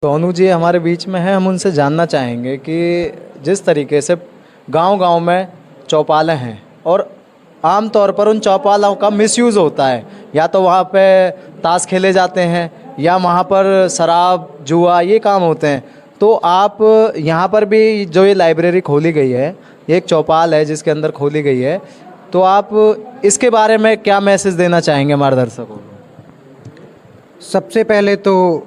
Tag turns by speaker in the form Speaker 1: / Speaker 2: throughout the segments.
Speaker 1: सोनू जी हमारे बीच में हैं। हम उनसे जानना चाहेंगे कि जिस तरीके से गांव-गांव में चौपालें हैं और आम तौर पर उन चौपालों का मिसयूज़ होता है, या तो वहाँ पे ताश खेले जाते हैं या वहाँ पर शराब जुआ ये काम होते हैं। तो आप यहाँ पर भी जो ये लाइब्रेरी खोली गई है, ये एक चौपाल है जिसके अंदर खोली गई है, तो आप इसके बारे में क्या मैसेज देना चाहेंगे हमारे दर्शकों को?
Speaker 2: सबसे पहले तो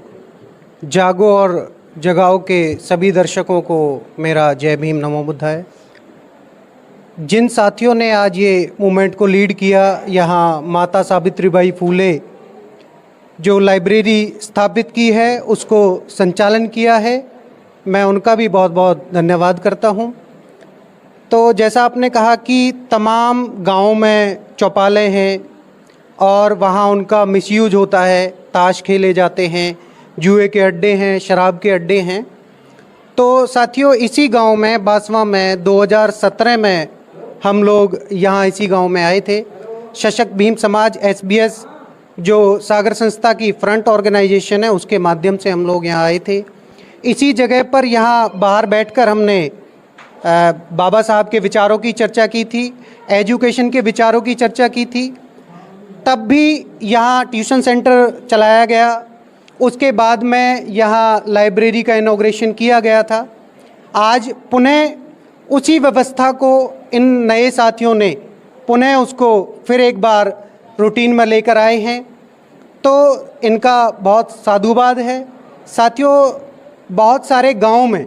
Speaker 2: जागो और जगाओ के सभी दर्शकों को मेरा जय भीम नमो बुद्धाय। जिन साथियों ने आज ये मूवमेंट को लीड किया, यहाँ माता सावित्रीबाई फूले जो लाइब्रेरी स्थापित की है उसको संचालन किया है, मैं उनका भी बहुत बहुत धन्यवाद करता हूँ। तो जैसा आपने कहा कि तमाम गाँवों में चौपालें हैं और वहाँ उनका मिसयूज होता है, ताश खेले जाते हैं, जुए के अड्डे हैं, शराब के अड्डे हैं। तो साथियों, इसी गांव में बासवा में 2017 में हम लोग यहाँ इसी गांव में आए थे। सशक्त भीम समाज SBS जो सागर संस्था की फ्रंट ऑर्गेनाइजेशन है उसके माध्यम से हम लोग यहाँ आए थे। इसी जगह पर यहाँ बाहर बैठकर हमने बाबा साहब के विचारों की चर्चा की थी, एजुकेशन के विचारों की चर्चा की थी। तब भी यहाँ ट्यूशन सेंटर चलाया गया। उसके बाद में यहाँ लाइब्रेरी का इनॉग्रेशन किया गया था। आज पुनः उसी व्यवस्था को इन नए साथियों ने पुनः उसको फिर एक बार रूटीन में लेकर आए हैं, तो इनका बहुत साधुवाद है। साथियों, बहुत सारे गांव में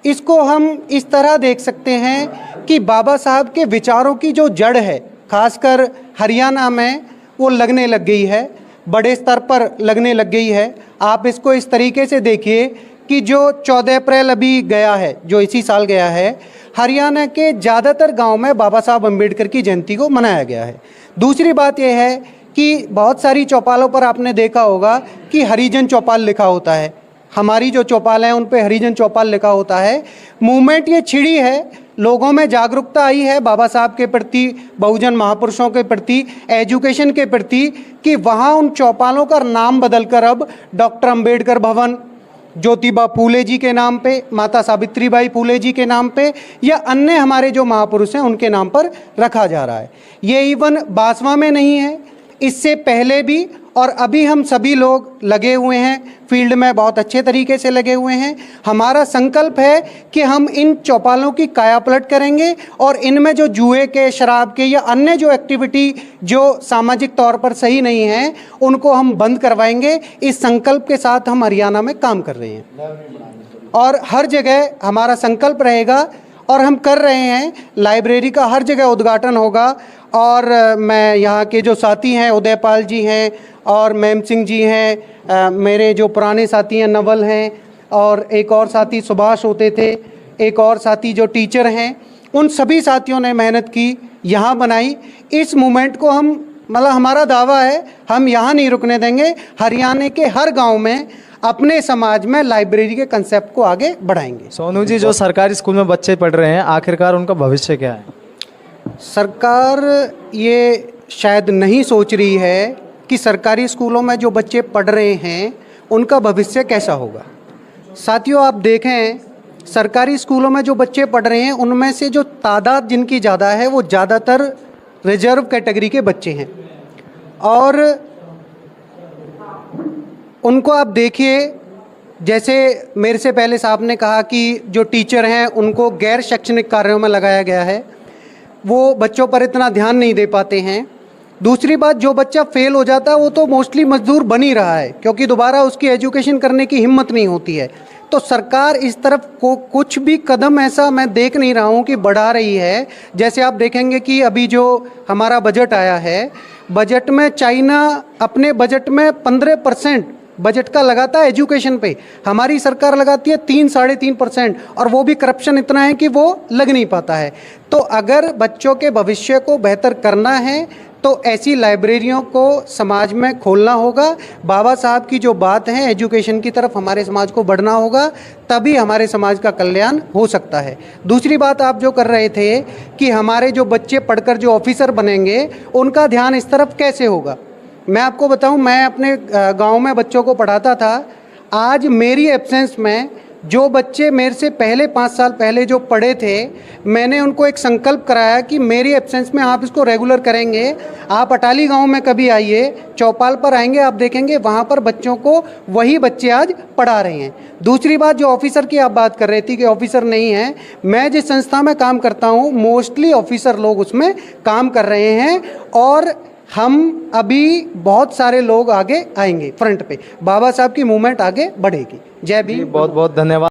Speaker 2: इसको हम इस तरह देख सकते हैं कि बाबा साहब के विचारों की जो जड़ है, खासकर हरियाणा में वो लगने लग गई है, बड़े स्तर पर लगने लग गई है। आप इसको इस तरीके से देखिए कि जो 14 अप्रैल अभी गया है, जो इसी साल गया है, हरियाणा के ज़्यादातर गांव में बाबा साहब अम्बेडकर की जयंती को मनाया गया है। दूसरी बात यह है कि बहुत सारी चौपालों पर आपने देखा होगा कि हरिजन चौपाल लिखा होता है। हमारी जो चौपाल हैं उन पे हरिजन चौपाल लिखा होता है। मूवमेंट ये छिड़ी है, लोगों में जागरूकता आई है बाबा साहब के प्रति, बहुजन महापुरुषों के प्रति, एजुकेशन के प्रति, कि वहाँ उन चौपालों का नाम बदलकर अब डॉक्टर अंबेडकर भवन, ज्योतिबा फूले जी के नाम पे, माता सावित्रीबाई फूले जी के नाम पे, या अन्य हमारे जो महापुरुष हैं उनके नाम पर रखा जा रहा है। ये इवन बासवा में नहीं है, इससे पहले भी और अभी हम सभी लोग लगे हुए हैं फील्ड में, बहुत अच्छे तरीके से लगे हुए हैं। हमारा संकल्प है कि हम इन चौपालों की कायापलट करेंगे और इनमें जो जुए के, शराब के या अन्य जो एक्टिविटी जो सामाजिक तौर पर सही नहीं है उनको हम बंद करवाएंगे। इस संकल्प के साथ हम हरियाणा में काम कर रहे हैं और हर जगह हमारा संकल्प रहेगा और हम कर रहे हैं। लाइब्रेरी का हर जगह उद्घाटन होगा और मैं यहाँ के जो साथी हैं, उदयपाल जी हैं और मैम सिंह जी हैं, मेरे जो पुराने साथी हैं नवल हैं, और एक और साथी सुभाष होते थे, एक और साथी जो टीचर हैं, उन सभी साथियों ने मेहनत की, यहाँ बनाई। इस मूवमेंट को हम, मतलब हमारा दावा है, हम यहाँ नहीं रुकने देंगे। हरियाणा के हर गाँव में अपने समाज में लाइब्रेरी के कंसेप्ट को आगे बढ़ाएंगे।
Speaker 1: सोनू जी, जो सरकारी स्कूल में बच्चे पढ़ रहे हैं, आखिरकार उनका भविष्य क्या है?
Speaker 2: सरकार ये शायद नहीं सोच रही है कि सरकारी स्कूलों में जो बच्चे पढ़ रहे हैं उनका भविष्य कैसा होगा। साथियों, आप देखें सरकारी स्कूलों में जो बच्चे पढ़ रहे हैं उनमें से जो तादाद जिनकी ज़्यादा है वो ज़्यादातर रिजर्व कैटेगरी के बच्चे हैं। और उनको आप देखिए, जैसे मेरे से पहले साहब ने कहा कि जो टीचर हैं उनको गैर शैक्षणिक कार्यों में लगाया गया है, वो बच्चों पर इतना ध्यान नहीं दे पाते हैं। दूसरी बात, जो बच्चा फेल हो जाता है वो तो मोस्टली मजदूर बन ही रहा है, क्योंकि दोबारा उसकी एजुकेशन करने की हिम्मत नहीं होती है। तो सरकार इस तरफ को कुछ भी कदम ऐसा मैं देख नहीं रहा हूँ कि बढ़ा रही है। जैसे आप देखेंगे कि अभी जो हमारा बजट आया है, बजट में चाइना अपने बजट में 15% बजट का लगाता है एजुकेशन पे, हमारी सरकार लगाती है 3-3.5%, और वो भी करप्शन इतना है कि वो लग नहीं पाता है। तो अगर बच्चों के भविष्य को बेहतर करना है तो ऐसी लाइब्रेरियों को समाज में खोलना होगा। बाबा साहब की जो बात है, एजुकेशन की तरफ हमारे समाज को बढ़ना होगा, तभी हमारे समाज का कल्याण हो सकता है। दूसरी बात आप जो कर रहे थे कि हमारे जो बच्चे पढ़कर जो ऑफिसर बनेंगे उनका ध्यान इस तरफ कैसे होगा। मैं आपको बताऊं, मैं अपने गांव में बच्चों को पढ़ाता था आज मेरी एब्सेंस में जो बच्चे मेरे से पहले 5 साल पहले जो पढ़े थे, मैंने उनको एक संकल्प कराया कि मेरी एब्सेंस में आप इसको रेगुलर करेंगे। आप अटाली गांव में कभी आइए, चौपाल पर आएंगे, आप देखेंगे वहाँ पर बच्चों को वही बच्चे आज पढ़ा रहे हैं। दूसरी बात, जो ऑफिसर की आप बात कर रही थी कि ऑफिसर नहीं है, मैं जिस संस्था में काम करता हूँ मोस्टली ऑफिसर लोग उसमें काम कर रहे हैं और हम अभी बहुत सारे लोग आगे आएंगे फ्रंट पे। बाबा साहब की मूवमेंट आगे बढ़ेगी। जय भीम।
Speaker 1: बहुत बहुत धन्यवाद।